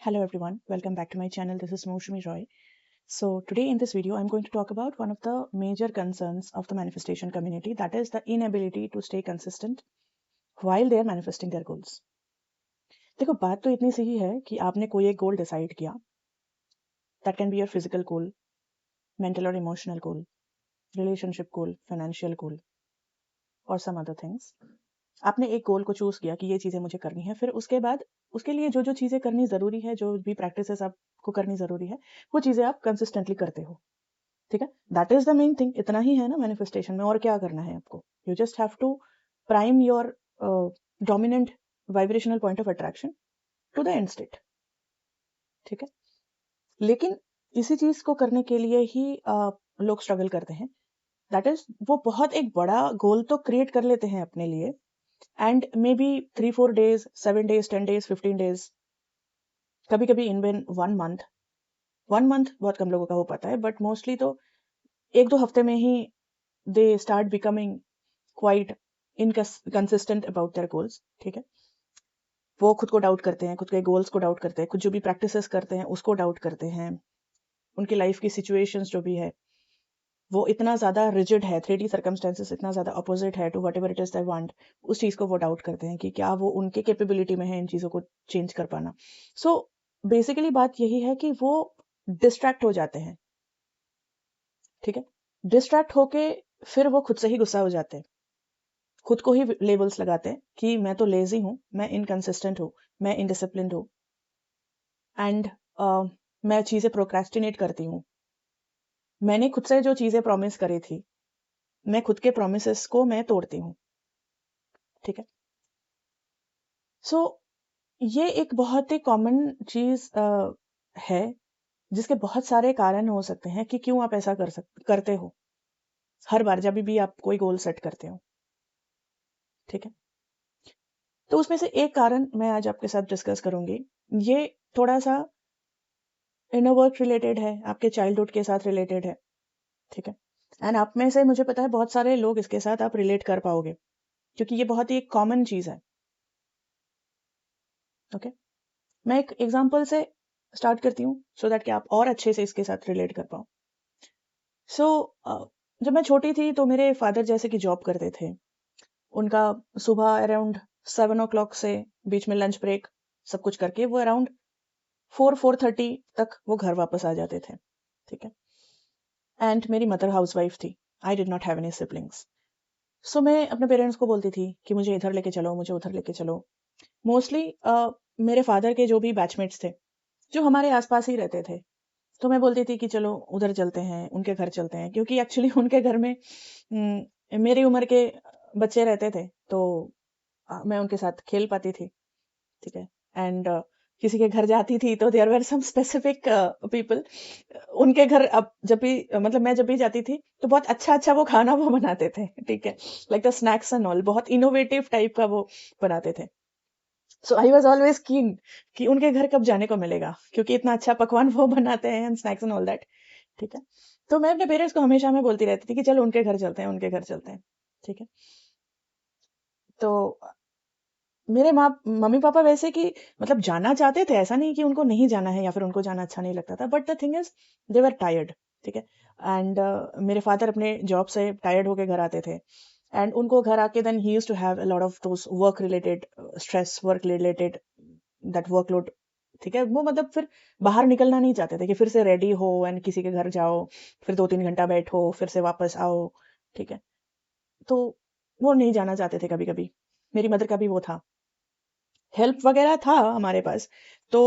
Hello everyone, welcome back to my channel. This is Moushami Roy. So today in this video, I'm going to talk about one of the major concerns of the manifestation community, that is the inability to stay consistent while they are manifesting their goals. देखो बात तो इतनी सी ही है कि आपने कोई एक goal decide किया. That can be your physical goal, mental or emotional goal, relationship goal, financial goal or some other things. आपने एक गोल को चूज किया कि ये चीजें मुझे करनी है. फिर उसके बाद उसके लिए जो जो चीजें करनी जरूरी है, जो भी प्रैक्टिसेस आपको करनी जरूरी है, वो चीजें आप कंसिस्टेंटली करते हो. ठीक है, that is the main thing. इतना ही है ना मैनिफेस्टेशन में, और क्या करना है आपको. You just have to prime your dominant vibrational point of attraction to the end state. ठीक है, लेकिन इसी चीज को करने के लिए ही लोग स्ट्रगल करते हैं. दैट इज, वो बहुत एक बड़ा गोल तो क्रिएट कर लेते हैं अपने लिए, and may be 3-4 days, 7 days, 10 days, 15 days, कभी कभी इन बिन 1 month बहुत कम लोगों का हो पाता है, बट मोस्टली तो 1-2 हफ्ते में ही they start becoming quite inconsistent about their goals. ठीक है, वो खुद को डाउट करते हैं, खुद के गोल्स को डाउट करते हैं, खुद जो भी प्रैक्टिसेस करते हैं उसको डाउट करते हैं. उनकी लाइफ की सिचुएशंस जो भी है वो इतना ज्यादा रिजिड है, 3D सर्कमस्टेंसेस इतना ज्यादा अपोजिट है to whatever it is they want. उस चीज को वो डाउट करते हैं कि क्या वो उनके कैपेबिलिटी में है इन चीजों को चेंज कर पाना. सो बेसिकली बात यही है कि वो डिस्ट्रैक्ट हो जाते हैं. ठीक है, डिस्ट्रैक्ट होके फिर वो खुद से ही गुस्सा हो जाते हैं, खुद को ही लेबल्स लगाते हैं कि मैं तो लेजी हूं, मैं इनकंसिस्टेंट हूं, मैं इनडिसिप्लिन्ड हूं, एंड मैं चीजें प्रोक्रेस्टिनेट करती हूँ. मैंने खुद से जो चीजें प्रॉमिस करी थी, मैं खुद के प्रोमिसेस को मैं तोड़ती हूँ. ठीक है, सो ये एक बहुत ही कॉमन चीज है, जिसके बहुत सारे कारण हो सकते हैं कि क्यों आप ऐसा करते हो हर बार जब भी आप कोई गोल सेट करते हो. ठीक है, तो उसमें से एक कारण मैं आज आपके साथ डिस्कस करूंगी. ये थोड़ा सा इनर वर्क रिलेटेड है, आपके चाइल्डहुड के साथ रिलेटेड है. ठीक है, एंड आप में से मुझे पता है बहुत सारे लोग इसके साथ आप रिलेट कर पाओगे, क्योंकि ये बहुत ही एक कॉमन चीज है. ओके, मैं एक एग्जांपल से स्टार्ट करती हूँ सो दैट कि आप और अच्छे से इसके साथ रिलेट कर पाओ. सो जब मैं छोटी थी तो मेरे फादर जैसे कि जॉब करते थे. उनका सुबह अराउंड 7 o'clock से बीच में लंच ब्रेक सब कुछ करके वो अराउंड 4-4:30 तक वो घर वापस आ जाते थे. ठीक है, एंड मेरी मदर हाउसवाइफ थी. I did not have any siblings. So मैं अपने पेरेंट्स को बोलती थी कि मुझे इधर लेके चलो, मुझे उधर लेके चलो. मोस्टली मेरे फादर के जो भी बैचमेट्स थे जो हमारे आसपास ही रहते थे, तो मैं बोलती थी कि चलो उधर चलते हैं, उनके घर चलते हैं, क्योंकि एक्चुअली उनके घर में मेरी उम्र के बच्चे रहते थे, तो मैं उनके साथ खेल पाती थी. ठीक है, एंड किसी के घर जाती थी तो there were some specific people. उनके घर अब जब भी मतलब मैं जब भी जाती थी तो बहुत अच्छा अच्छा वो खाना वो बनाते थे. ठीक है, like the snacks and all, बहुत इनोवेटिव टाइप का वो बनाते थे. सो आई वॉज ऑलवेज कीन कि उनके घर कब जाने को मिलेगा, क्योंकि इतना अच्छा पकवान वो बनाते हैं, स्नैक्स एंड ऑल दैट. ठीक है, तो मैं अपने पेरेंट्स को हमेशा मैं बोलती रहती थी कि चलो उनके घर चलते हैं, उनके घर चलते हैं. ठीक है, तो मेरे मम्मी पापा वैसे कि मतलब जाना चाहते थे, ऐसा नहीं कि उनको नहीं जाना है या फिर उनको जाना अच्छा नहीं लगता था, but the thing is they were tired. ठीक है, एंड मेरे फादर अपने जॉब से टायर्ड होके घर आते थे, एंड उनको घर आके then he used to have a lot of those work related stress, work related that workload. ठीक है, वो मतलब फिर बाहर निकलना नहीं चाहते थे कि फिर से रेडी हो एंड किसी के घर जाओ, फिर 2-3 घंटा बैठो, फिर से वापस आओ. ठीक है, तो वो नहीं जाना चाहते थे. कभी कभी मेरी मदर का भी वो था, हेल्प वगैरह था हमारे पास, तो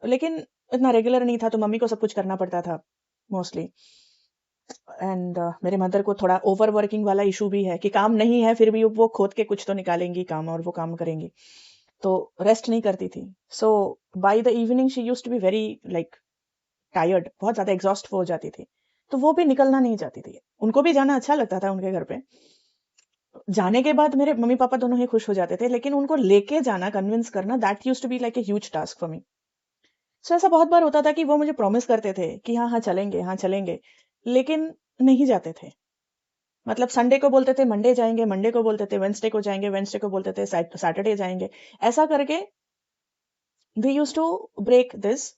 लेकिन इतना रेगुलर नहीं था, तो मम्मी को सब कुछ करना पड़ता था मोस्टली. एंड मेरे मदर को थोड़ा ओवर वर्किंग वाला इशू भी है कि काम नहीं है फिर भी वो खोद के कुछ तो निकालेंगी काम, और वो काम करेंगी, तो रेस्ट नहीं करती थी. So by the evening she used to be very like tired, बहुत ज्यादा एग्जॉस्ट हो जाती थी, तो वो भी निकलना नहीं चाहती थी. उनको भी जाना अच्छा लगता था उनके घर पे. जाने के बाद मेरे मम्मी पापा दोनों ही खुश हो जाते थे, लेकिन उनको लेके जाना, कन्विंस करना, that used to be like a huge task for me. So ऐसा बहुत बार होता था कि वो मुझे प्रॉमिस करते थे कि हाँ हाँ चलेंगे, हाँ चलेंगे, लेकिन नहीं जाते थे. मतलब संडे को बोलते थे मंडे जाएंगे, मंडे को बोलते थे वेंसडे को जाएंगे, वेंसडे को बोलते थे सैटरडे जाएंगे. ऐसा करके they used to break this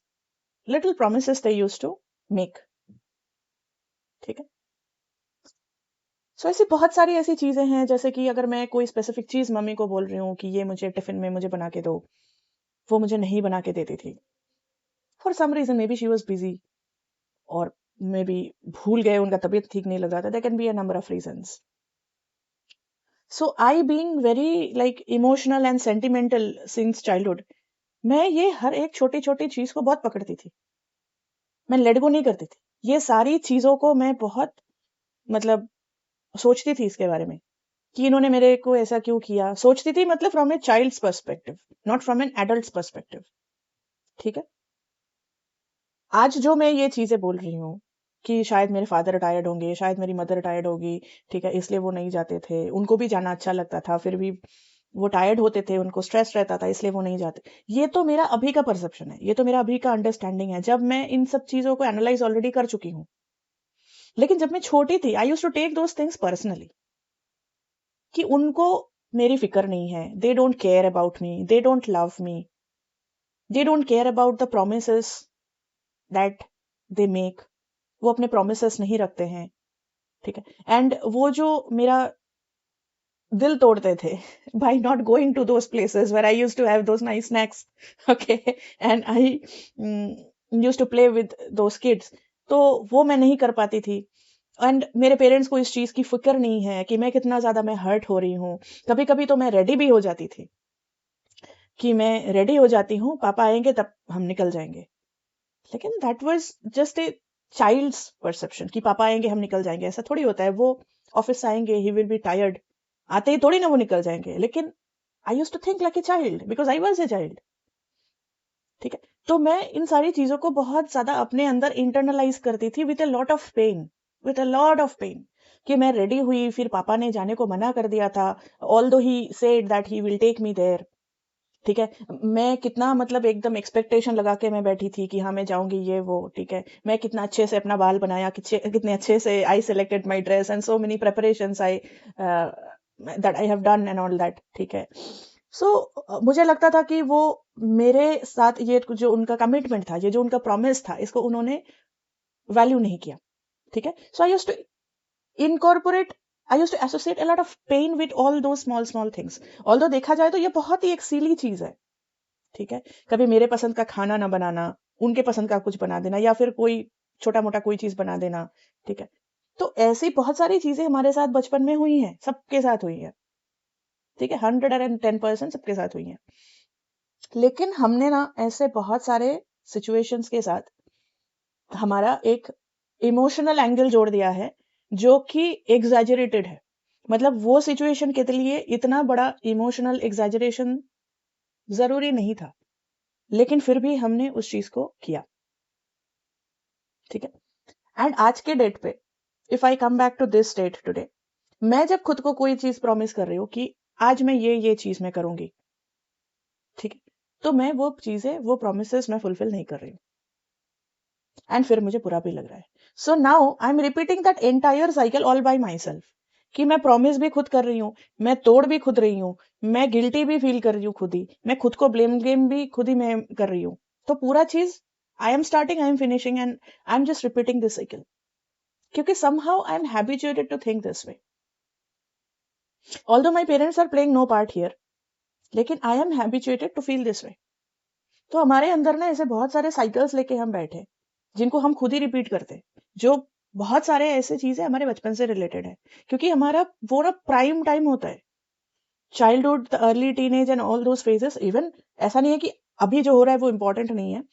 little promises they used to make. ठीक है, सो ऐसी बहुत सारी ऐसी चीजें हैं, जैसे कि अगर मैं कोई स्पेसिफिक चीज मम्मी को बोल रही हूँ कि ये मुझे टिफिन में मुझे बना के दो, वो मुझे नहीं बना के देती थी for some reason, maybe she was busy, और मे बी भूल गए, उनका तबीयत ठीक नहीं लग रहा था, there can be a number of reasons. So I being very like emotional and sentimental since childhood, मैं ये हर एक छोटी छोटी चीज को बहुत पकड़ती थी, मैं लेट गो नहीं करती थी. ये सारी चीजों को मैं बहुत मतलब सोचती थी इसके बारे में कि इन्होंने मेरे को ऐसा क्यों किया. सोचती थी मतलब from a child's perspective, not from an adult's perspective. ठीक है, आज जो मैं ये चीजें बोल रही हूँ कि शायद मेरे फादर टायर्ड होंगे, शायद मेरी मदर टायर्ड होगी, ठीक है, इसलिए वो नहीं जाते थे, उनको भी जाना अच्छा लगता था, फिर भी वो टायर्ड होते थे, उनको स्ट्रेस रहता था, इसलिए वो नहीं जाते. ये तो मेरा अभी का परसेप्शन है, ये तो मेरा अभी का अंडरस्टैंडिंग है, जब मैं इन सब चीजों को एनालाइज ऑलरेडी कर चुकी हूँ. लेकिन जब मैं छोटी थी, I use to take those things personally, कि उनको मेरी फिक्र नहीं है, they don't care about me, they don't love me, they don't care about the promises that they make, वो अपने प्रोमिसेस नहीं रखते हैं. ठीक है, एंड वो जो मेरा दिल तोड़ते थे by not going to those places where I used to have those nice snacks, okay, and I used to play with those kids, तो वो मैं नहीं कर पाती थी. एंड मेरे पेरेंट्स को इस चीज की फिक्र नहीं है कि मैं कितना ज्यादा मैं हर्ट हो रही हूँ. कभी कभी तो मैं रेडी भी हो जाती थी कि मैं रेडी हो जाती हूँ, पापा आएंगे तब हम निकल जाएंगे. लेकिन that was just a child's perception कि पापा आएंगे हम निकल जाएंगे. ऐसा थोड़ी होता है, वो ऑफिस से आएंगे, ही विल बी टायर्ड, आते ही थोड़ी ना वो निकल जाएंगे. लेकिन I use to think like a child because I was a child. ठीक है, तो मैं इन सारी चीजों को बहुत ज्यादा अपने अंदर इंटरनलाइज करती थी with a lot of pain, with a lot of pain, कि मैं रेडी हुई, फिर पापा ने जाने को मना कर दिया था, although he said that he will take me there. ठीक है, मैं कितना मतलब एकदम एक्सपेक्टेशन लगा के मैं बैठी थी कि हाँ मैं जाऊंगी ये वो. ठीक है, मैं कितना अच्छे से अपना बाल बनाया, कितने अच्छे से I selected my dress and so many preparations I that I have done and all that. ठीक है, सो मुझे लगता था कि वो मेरे साथ ये जो उनका कमिटमेंट था, ये जो उनका प्रॉमिस था, इसको उन्होंने वैल्यू नहीं किया. ठीक है, so I used to incorporate, I used to associate a lot of pain with all those small small things. Although देखा जाए तो ये बहुत ही एक सीली चीज है. ठीक है, कभी मेरे पसंद का खाना ना बनाना, उनके पसंद का कुछ बना देना, या फिर कोई छोटा मोटा कोई चीज बना देना. ठीक है, तो ऐसी बहुत सारी चीजें हमारे साथ बचपन में हुई हैं, सबके साथ हुई हैं. ठीक है, 110% सबके साथ हुई हैं. लेकिन हमने ना ऐसे बहुत सारे सिचुएशंस के साथ हमारा एक इमोशनल एंगल जोड़ दिया है जो कि एग्जैजरेटेड है. मतलब वो सिचुएशन के लिए इतना बड़ा इमोशनल एग्जैजरेशन जरूरी नहीं था, लेकिन फिर भी हमने उस चीज को किया. ठीक है, एंड आज के डेट पे if I come back to this date today, मैं जब खुद को कोई चीज प्रॉमिस कर रही हूँ कि आज मैं ये चीज मैं करूंगी, ठीक है, तो मैं वो चीजें, वो प्रोमिसेस मैं फुलफिल नहीं कर रही हूँ, एंड फिर मुझे बुरा भी लग रहा है. So now I am repeating that entire cycle all bye my self, कि मैं प्रॉमिस भी खुद कर रही हूँ, मैं तोड़ भी खुद रही हूँ, मैं गिल्टी भी फील कर रही हूँ खुद ही, मैं खुद को ब्लेम गेम भी खुद ही मैं कर रही हूँ. तो पूरा चीज I am starting, I am finishing, and I am just repeating this cycle, क्योंकि somehow I am habituated to think this way. Although my parents are playing no part here, लेकिन I am habituated to feel this way. तो हमारे अंदर ना ऐसे बहुत सारे cycles लेके हम बैठे, जिनको हम खुद ही रिपीट करते, जो बहुत सारे ऐसे चीजें हमारे बचपन से रिलेटेड है, क्योंकि हमारा वो ना प्राइम टाइम होता है, childhood, early teenage and all those phases. Even ऐसा नहीं है कि अभी जो हो रहा है वो इंपॉर्टेंट नहीं है,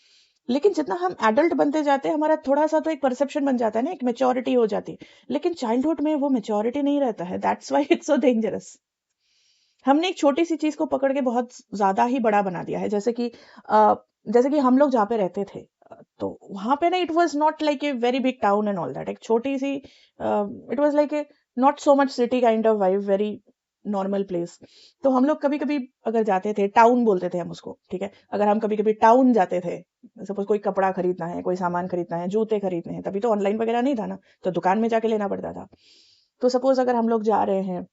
लेकिन जितना हम एडल्ट बनते जाते हैं, हमारा थोड़ा सा तो एक परसेप्शन बन जाता है ना, एक मेच्योरिटी हो जाती है. लेकिन चाइल्डहुड में वो मेच्योरिटी नहीं रहता है, that's why it's so dangerous. हमने एक छोटी सी चीज को पकड़ के बहुत ज्यादा ही बड़ा बना दिया है. जैसे कि हम लोग जहाँ पे रहते थे, तो वहां पे ना it was not like a very big town and all that, एक छोटी सी, it was like a not so much city kind of vibe, very normal place. तो हम लोग कभी कभी अगर जाते थे, टाउन बोलते थे हम उसको, ठीक है, अगर हम कभी कभी टाउन जाते थे, सपोज कोई कपड़ा खरीदना है, कोई सामान खरीदना है, जूते खरीदने हैं, तभी तो ऑनलाइन वगैरह नहीं था ना, तो दुकान में जाके लेना पड़ता था. तो सपोज अगर हम लोग जा रहे हैं,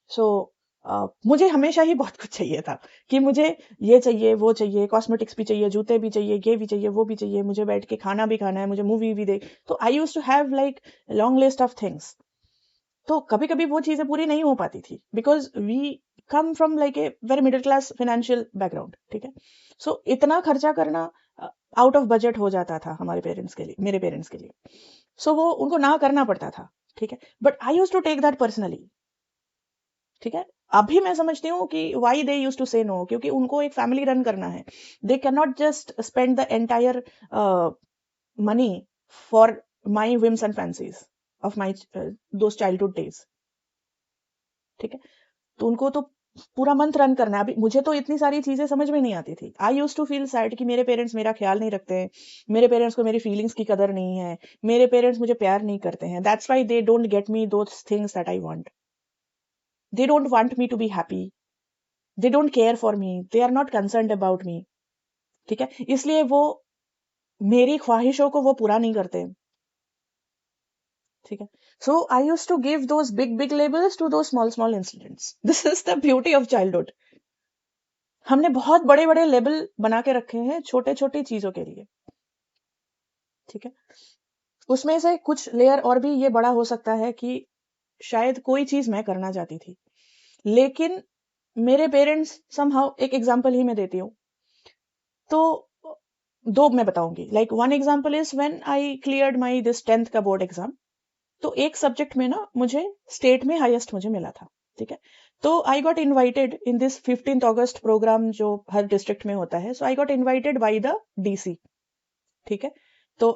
सो मुझे हमेशा ही बहुत कुछ चाहिए था कि मुझे ये चाहिए, वो चाहिए, कॉस्मेटिक्स भी चाहिए, जूते भी चाहिए, ये भी चाहिए, वो भी चाहिए, मुझे बैठ के खाना भी खाना है, मुझे मूवी भी देख। तो I use to have like long list of things. तो कभी कभी वो चीजें पूरी नहीं हो पाती थी because we come from like a very middle class financial background, ठीक है। सो इतना खर्चा करना आउट ऑफ बजट हो जाता था हमारे पेरेंट्स के लिए, मेरे पेरेंट्स के लिए। सो वो उनको ना करना पड़ता था, ठीक है। But I use to take that personally, ठीक है। अभी मैं समझती हूँ कि why they use to say no, क्योंकि उनको एक फैमिली रन करना है। They can not just spend the entire money for my whims and fancies of my those childhood days, ठीक है। तो उनको तो पूरा मंथ रन करना है। अभी मुझे तो इतनी सारी चीजें समझ में नहीं आती थी। I use to feel sad कि मेरे पेरेंट्स मेरा ख्याल नहीं रखते हैं, मेरे पेरेंट्स को मेरी फीलिंग्स की कदर नहीं है, मेरे पेरेंट्स मुझे प्यार नहीं करते हैं। That's why they don't get me those things that I want. They don't want me to be happy, they don't care for me, they are not concerned about me, ठीक है। इसलिए वो मेरी ख्वाहिशों को वो पूरा नहीं करते, ठीक है। So I use to give those big big labels to those small small incidents. This is the beauty of childhood. हमने बहुत बड़े बड़े लेबल बना के रखे हैं छोटे छोटे चीजों के लिए, ठीक है। उसमें से कुछ लेयर और भी ये बड़ा हो सकता है कि शायद कोई चीज मैं करना चाहती थी, लेकिन मेरे पेरेंट्स समहाउ, एक एग्जांपल ही मैं देती हूँ। तो दो मैं बताऊंगी। Like one example is when I cleared my this 10th का बोर्ड एग्जाम। तो एक सब्जेक्ट में ना मुझे स्टेट में हाईएस्ट मुझे मिला था, ठीक है। तो I got invited in this 15th August program जो हर डिस्ट्रिक्ट में होता है। So I got invited by the DC, ठीक है। तो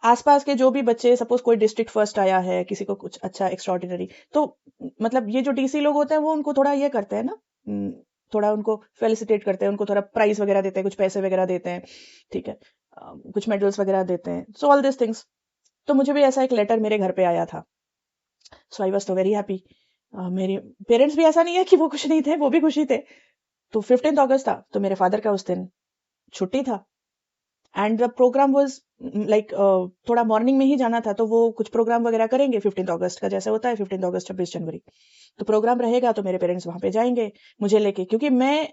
आसपास के जो भी बच्चे, सपोज कोई डिस्ट्रिक्ट फर्स्ट आया है, किसी को कुछ अच्छा एक्स्ट्राऑर्डिनरी, तो मतलब ये जो डीसी लोग होते हैं वो उनको थोड़ा ये करते हैं ना, थोड़ा उनको फेलिसिटेट करते हैं, उनको थोड़ा प्राइज वगैरह देते हैं, कुछ पैसे वगैरह देते हैं, ठीक है। कुछ मेडल्स वगैरह देते हैं, सो ऑल दिस थिंग्स। तो मुझे भी ऐसा एक लेटर मेरे घर पे आया था। सो आई वॉज तो वेरी हैप्पी। मेरे पेरेंट्स भी ऐसा नहीं है कि वो खुश नहीं थे, वो भी खुशी थे। तो 15th अगस्त था, तो मेरे फादर का उस दिन छुट्टी था। And the program was like थोड़ा मॉर्निंग में ही जाना था, तो वो कुछ प्रोग्राम वगैरह करेंगे 15th अगस्त का, जैसे होता है 15th अगस्त 26 जनवरी। तो प्रोग्राम रहेगा, तो मेरे पेरेंट्स वहां पे जाएंगे मुझे लेके, क्योंकि मैं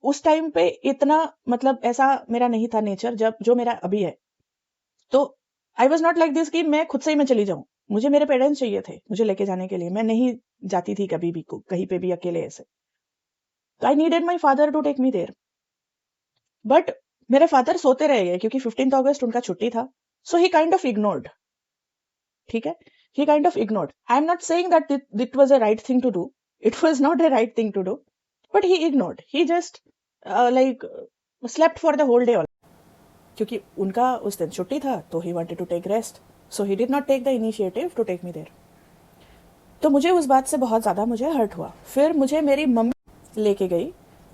उस टाइम पे इतना, मतलब ऐसा मेरा नहीं था नेचर जब जो मेरा अभी है। तो I was not like this कि मैं खुद से ही मैं चली जाऊं। मुझे मेरे पेरेंट्स चाहिए थे मुझे लेके जाने के लिए। मैं नहीं जाती थी कभी भी कहीं पे भी अकेले ऐसे। तो I needed my father to take me there. But मेरे फादर सोते रह गए क्योंकि 15th अगस्त उनका छुट्टी था। So he kind of ignored, ठीक है। He kind of ignored. I am not saying that it was a right thing to do, it was not a right thing to do, but he ignored, he just like slept for the whole day. क्योंकि उनका उस दिन छुट्टी था, तो he wanted to take rest, so he did not take the initiative to take me there. तो मुझे उस बात से बहुत ज्यादा मुझे हर्ट हुआ। फिर मुझे मेरी मम्मी लेके गई,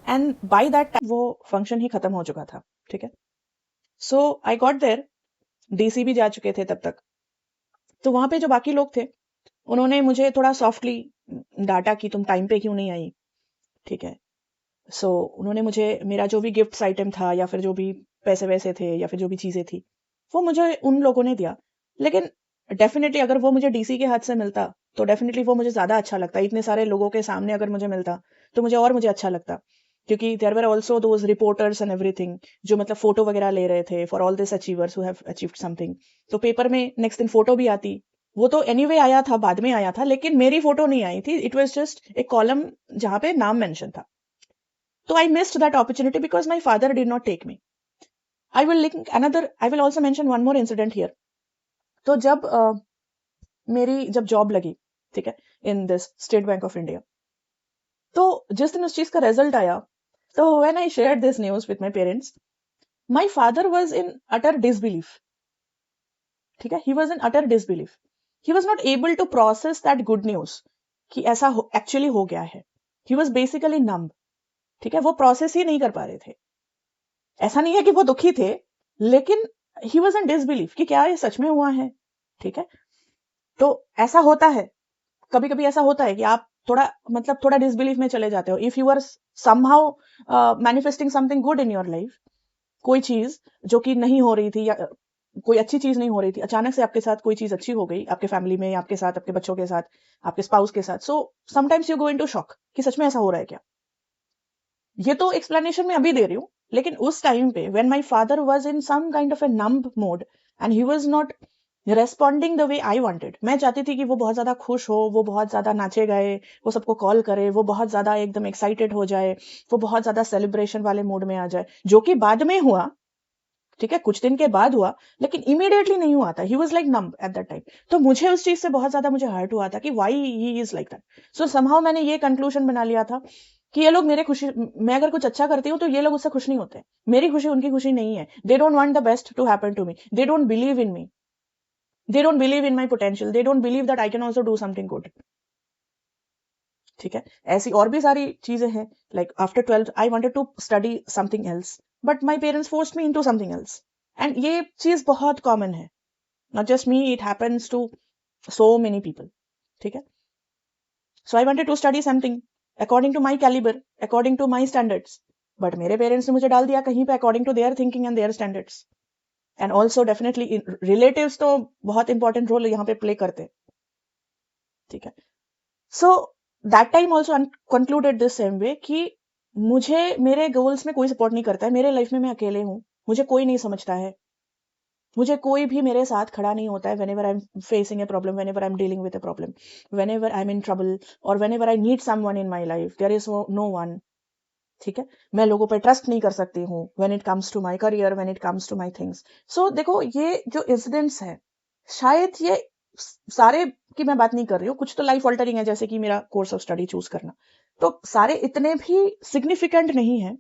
एंड बाय दैट टाइम वो फंक्शन ही खत्म हो चुका था, ठीक है। So I got there, DC भी जा चुके थे तब तक। तो वहां पे जो बाकी लोग थे, उन्होंने मुझे थोड़ा सॉफ्टली डांटा कि तुम टाइम पे क्यों नहीं आई, ठीक है। सो उन्होंने मुझे मेरा जो भी गिफ्ट्स आइटम था, या फिर जो भी पैसे वैसे थे, या फिर जो भी चीजें थी, वो मुझे उन लोगों ने दिया। लेकिन डेफिनेटली अगर वो मुझे डीसी के हाथ से मिलता, तो डेफिनेटली वो मुझे ज्यादा अच्छा लगता। इतने सारे लोगों के सामने अगर मुझे मिलता, तो मुझे अच्छा लगता। क्योंकि there were also those reporters and everything, जो मतलब फोटो वगैरह ले रहे थे for all this achievers who have achieved something. तो पेपर में नेक्स्ट दिन फोटो भी आती। वो तो एनीवे आया था, बाद में आया था, लेकिन मेरी फोटो नहीं आई थी। इट वॉज जस्ट एक कॉलम जहां पे नाम मेंशन था। So I missed that opportunity because my father did not take me. I will also mention one more incident here. तो जब मेरी जब जॉब लगी, ठीक है, in this State Bank of India, तो जिस दिन उस चीज का रिजल्ट आया, तो when I shared this news with my parents, my father was in utter disbelief, ठीक है। He was in utter disbelief. He was not able to process that good news कि ऐसा एक्चुअली हो गया है। ही वाज बेसिकली नम्ब, ठीक है। वो प्रोसेस ही नहीं कर पा रहे थे। ऐसा नहीं है कि वो दुखी थे, लेकिन ही वॉज इन डिसबिलीफ कि क्या ये सच में हुआ है, ठीक है। तो ऐसा होता है, कभी कभी ऐसा होता है कि आप थोड़ा डिसबिलीफ में चले जाते हो। If you are somehow manifesting something good in your life, कोई चीज जो कि नहीं हो रही थी, या कोई अच्छी चीज नहीं हो रही थी, अचानक से आपके साथ कोई चीज अच्छी हो गई, आपके फैमिली में, आपके साथ, आपके बच्चों के साथ, आपके स्पाउस के साथ, so sometimes you go into shock कि सच में ऐसा हो रहा है क्या। ये तो एक्सप्लेनेशन मैं अभी दे रही हूँ, लेकिन उस टाइम पे when my father was in some kind of a numb mode and he was not responding the way I wanted, मैं चाहती थी कि वो बहुत ज्यादा खुश हो, वो बहुत ज्यादा नाचे गए, वो सबको कॉल करे, वो बहुत ज्यादा एकदम एक्साइटेड हो जाए, वो बहुत ज्यादा सेलिब्रेशन वाले मूड में आ जाए, जो कि बाद में हुआ, ठीक है, कुछ दिन के बाद हुआ, लेकिन इमीडिएटली नहीं हुआ था। He was like numb at that time. तो मुझे उस चीज से बहुत ज्यादा मुझे हर्ट हुआ था कि why he is like that. So somehow मैंने ये कंक्लूजन बना लिया था कि ये लोग मेरे खुशी, मैं अगर कुछ अच्छा करती हूँ तो ये लोग उससे खुश नहीं होते, मेरी खुशी उनकी खुशी नहीं है। They don't want the best to happen to me, they don't believe in me, they don't believe in my potential, they don't believe that I can also do something good. ठीक है, ऐसी और भी सारी चीजें हैं। Like after 12th I wanted to study something else, but my parents forced me into something else, and ये चीज बहुत कॉमन है, not just me, it happens to so many people. ठीक है, so I wanted to study something according to my caliber, according to my standards, but मेरे parents ने मुझे डाल दिया कहीं पे according to their thinking and their standards, and also definitely relatives तो बहुत important role यहाँ पे play करते हैं। ठीक है, so that time also concluded this same way कि मुझे मेरे गोल्स में कोई सपोर्ट नहीं करता है, मेरे लाइफ में मैं अकेले हूँ, मुझे कोई नहीं समझता है, मुझे कोई भी मेरे साथ खड़ा नहीं होता है whenever I'm facing a problem, whenever I'm dealing with a problem, whenever I'm in trouble, or whenever I need someone in my life, there is no one। ठीक है, मैं लोगों पे ट्रस्ट नहीं कर सकती हूँ when it comes to my career, when it comes to my things। so देखो, ये जो इंसिडेंट्स है, शायद ये सारे की मैं बात नहीं कर रही हूँ, कुछ तो लाइफ ऑल्टरिंग है, जैसे कि मेरा कोर्स ऑफ स्टडी चूज करना, तो सारे इतने भी सिग्निफिकेंट नहीं है,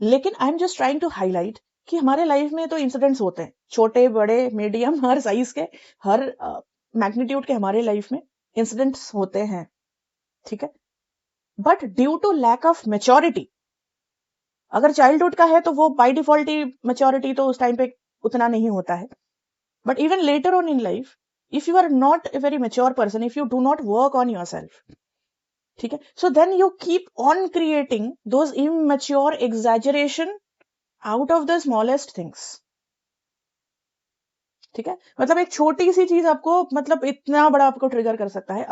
लेकिन I am just trying to highlight कि हमारे लाइफ में तो इंसिडेंट्स होते हैं, छोटे बड़े मीडियम, हर साइज के, हर मैग्नीट्यूड के हमारे लाइफ में इंसिडेंट्स होते हैं। ठीक है, but due to lack of maturity, अगर चाइल्डहुड का है तो वो बाय डिफॉल्ट ही मेच्योरिटी तो उस टाइम पे उतना नहीं होता है, but even later on in life, if you are not a very mature person, if you do not work on your self, ठीक है, so then you keep on creating those immature exaggeration out of the smallest things. ठीक है, मतलब एक छोटी सी चीज आपको, मतलब इतना बड़ा आपको ट्रिगर कर सकता है,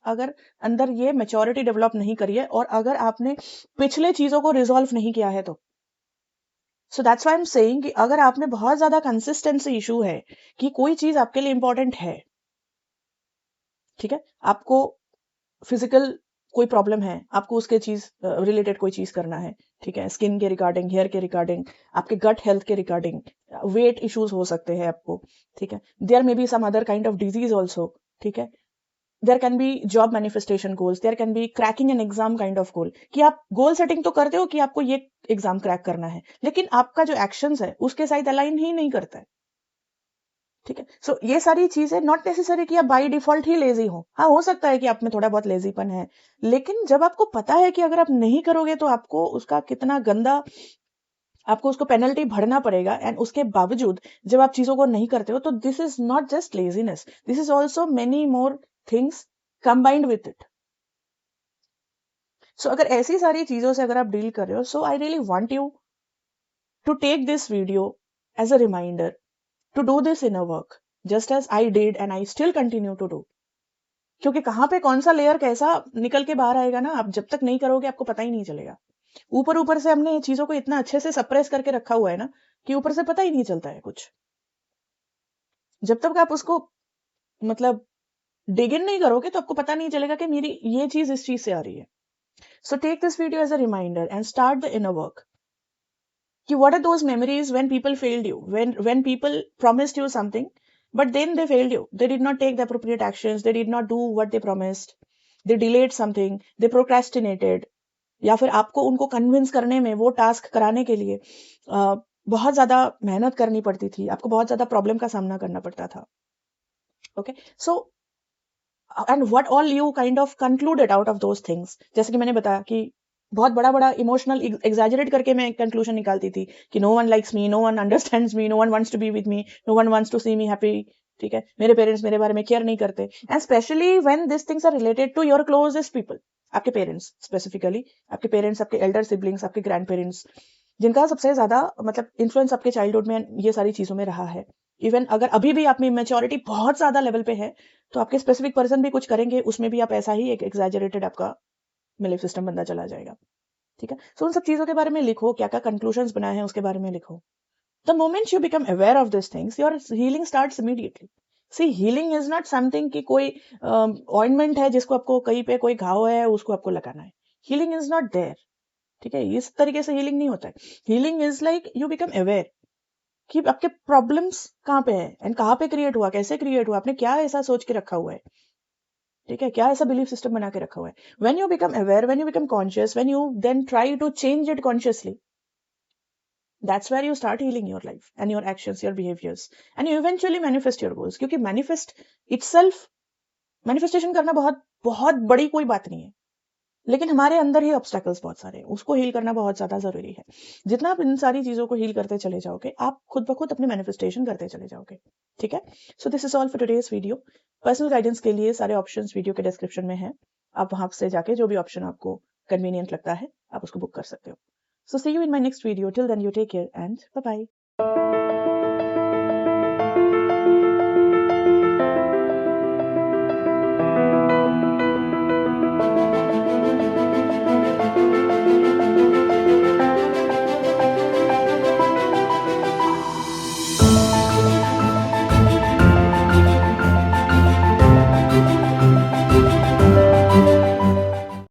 अगर अंदर ये मेच्योरिटी डेवलप नहीं करी है, और अगर आपने पिछले चीजों को रिजॉल्व नहीं किया है तो। So that's why I am saying कि अगर आप में बहुत ज्यादा कंसिस्टेंसी इशू है कि कोई चीज आपके लिए इंपॉर्टेंट है, ठीक है, आपको फिजिकल कोई प्रॉब्लम है, आपको उसके चीज रिलेटेड कोई चीज करना है, ठीक है, स्किन के रिगार्डिंग, हेयर के रिगार्डिंग, आपके गट हेल्थ के रिगार्डिंग, वेट इश्यूज हो सकते हैं आपको, ठीक है, there may be some other kind of disease also, ठीक है, there can be job manifestation goals, there can be cracking an exam kind of goal, कि आप गोल सेटिंग तो करते हो कि आपको ये एग्जाम क्रैक करना है, लेकिन आपका जो एक्शंस है उसके साथ अलाइन ही नहीं करता है। ठीक है, सो ये सारी चीजें नॉट नेसेसरी कि आप बाय डिफॉल्ट ही लेजी हो, हाँ हो सकता है कि आप में थोड़ा बहुत लेजीपन है, लेकिन जब आपको पता है कि अगर आप नहीं करोगे तो आपको उसका कितना गंदा, आपको उसको पेनल्टी भरना पड़ेगा, एंड उसके बावजूद जब आप चीजों को नहीं करते हो, तो this is not just laziness, this is also many more things combined with it. So अगर ऐसी सारी चीजों से अगर आप डील कर रहे हो, so I really want you to take this video as a reminder to do this inner work, just as I did and I still continue to do। क्योंकि कहाँ पे कौन सा लेयर कैसा निकल के बाहर आएगा ना, आप जब तक नहीं करोगे आपको पता ही नहीं चलेगा। ऊपर ऊपर से हमने चीजों को इतना अच्छे से सप्रेस करके रखा हुआ है ना, कि ऊपर से पता ही नहीं चलता है कुछ। जब तक आप उसको मतलब डिग इन नहीं करोगे तो आपको पता नहीं चलेगा कि मेरी ये चीज इस चीज से आ रही है। So take this video as a reminder and start the inner work, कि what are those memories when people failed you, when people promised you something but then they failed you, they did not take the appropriate actions, they did not do what they promised, they delayed something, they procrastinated, या फिर आपको उनको convince करने में, वो task कराने के लिए बहुत ज्यादा मेहनत करनी पड़ती थी, आपको बहुत ज्यादा प्रॉब्लम का सामना करना पड़ता था। Okay, so and what all you kind of concluded out of those things, जैसे कि मैंने बताया कि बहुत बड़ा बड़ा इमोशनल एग्जैजरेट करके मैं कंक्लूजन निकालती थी कि no one likes me, no one understands me, no one wants to be with me, no one wants to see me happy. ठीक है, मेरे पेरेंट्स मेरे बारे में केयर नहीं करते, and specially when this things are related to your closest people, आपके parents specifically, आपके पेरेंट्स, आपके एल्डर सिबलिंग्स, आपके ग्रैंड पेरेंट्स, जिनका सबसे ज्यादा मतलब इन्फ्लुएंस आपके चाइल्डहुड में ये सारी चीजों में रहा है, इवन अगर अभी भी आप में मेच्योरिटी बहुत ज्यादा लेवल पे है तो आपके स्पेसिफिक पर्सन भी कुछ करेंगे, उसमें भी आप ऐसा ही एक एग्जैजरेटेड आपका बिलीफ सिस्टम बनता चला जाएगा। ठीक है, सो उन सब चीजों के बारे में लिखो, क्या क्या कंक्लूजन्स बनाए हैं उसके बारे में लिखो। The moment you become aware of these things, your healing starts immediately. See, healing is not something कि कोई ointment है जिसको आपको कहीं पे कोई घाव है उसको आपको लगाना है। Healing is not there. ठीक है, इस तरीके से healing नहीं होता है। Healing is like you become aware कि आपके problems कहाँ पे है एंड कहाँ पे क्रिएट हुआ, कैसे क्रिएट हुआ, आपने क्या ऐसा सोच के रखा हुआ है। ठीक है, क्या ऐसा बिलीफ सिस्टम बना के रखा हुआ है। When you become aware, when you become conscious, when you then try to change it consciously, that's where you start healing your life and your actions, your behaviors, and you eventually manifest your goals. क्योंकि manifest itself, manifestation करना बहुत बहुत बड़ी कोई बात नहीं है, लेकिन हमारे अंदर ही ऑब्स्टेकल्स बहुत सारे हैं, उसको हील करना बहुत ज्यादा जरूरी है। जितना आप इन सारी चीजों को हील करते चले जाओगे, आप खुद ब खुद अपनी मैनिफेस्टेशन करते चले जाओगे। ठीक है, so this is all for today's video. Personal guidance के लिए सारे ऑप्शंस वीडियो के डिस्क्रिप्शन में है, आप वहां से जाके जो भी ऑप्शन आपको कन्वीनियंट लगता है आप उसको बुक कर सकते हो। So see you in my next video. Till then, you take care and bye-bye.